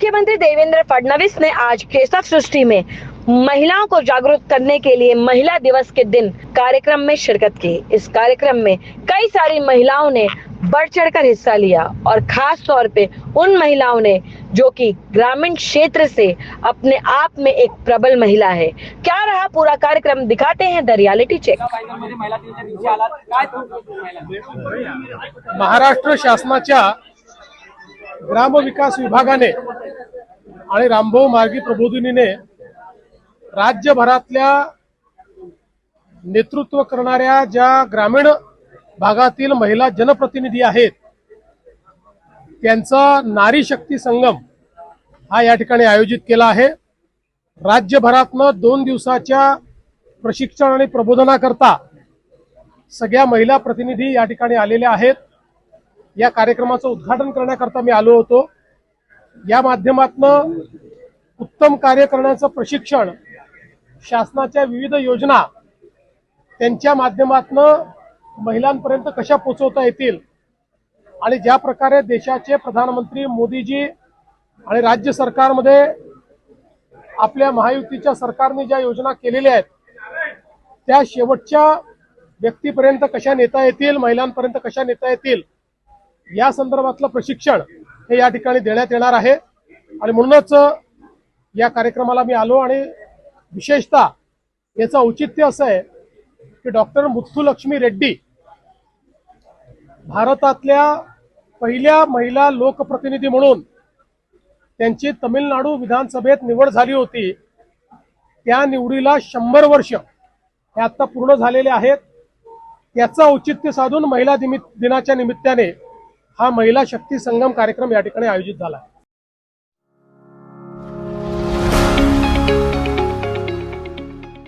मुख्यमंत्री देवेंद्र फडणवीस ने आज केशव सृष्टि में महिलाओं को जागरूक करने के लिए महिला दिवस के दिन कार्यक्रम में शिरकत की। इस कार्यक्रम में कई सारी महिलाओं ने बढ़ चढ़कर हिस्सा लिया और खास तौर पे उन महिलाओं ने जो कि ग्रामीण क्षेत्र से अपने आप में एक प्रबल महिला है। क्या रहा पूरा कार्यक्रम, दिखाते हैं द रियलिटी चेक। महाराष्ट्र शासनाच्या ग्रामविकास विभागाने आणि रामभाऊ मार्गी प्रबोधिनीने राज्यभरातल्या नेतृत्व करणाऱ्या ज्या ग्रामीण भागातील महिला जनप्रतिनिधी आहेत त्यांचा नारी शक्ती संगम हा या ठिकाणी आयोजित केला आहे। राज्यभरातनं 2 दिवसाच्या प्रशिक्षण आणि प्रबोधनाकरता सगळ्या महिला प्रतिनिधी या ठिकाणी आलेल्या आहेत। या कार्यक्रमाचं उद्घाटन करण्याकरता मी आलो होतो। या माध्यमातून उत्तम कार्य करण्याचं प्रशिक्षण, शासनाच्या विविध योजना त्यांच्या माध्यमातून महिलांपर्यंत कशा पोहोचवता येतील आणि ज्या प्रकारे देशाचे प्रधानमंत्री मोदीजी आणि राज्य सरकारमध्ये आपल्या महायुतीच्या सरकारने ज्या योजना केलेल्या आहेत त्या शेवटच्या व्यक्तीपर्यंत कशा नेता येतील, महिलांपर्यंत कशा नेता येतील या संदर्भातलं प्रशिक्षण हे या ठिकाणी देण्यात येणार आहे। आणि म्हणूनच या कार्यक्रमाला मी आलो आणि विशेषतः याचं औचित्य असं आहे की डॉक्टर मुथुलक्ष्मी रेड्डी भारतातल्या पहिल्या महिला लोकप्रतिनिधी म्हणून त्यांची तमिळनाडू विधानसभेत निवड झाली होती। त्या निवडीला 100 वर्ष हे आता पूर्ण झालेले आहेत। त्याचं औचित्य साधून महिला दिनाच्या निमित्ताने हा महिला शक्ती संगम कार्यक्रम या ठिकाणी आयोजित झाला आहे।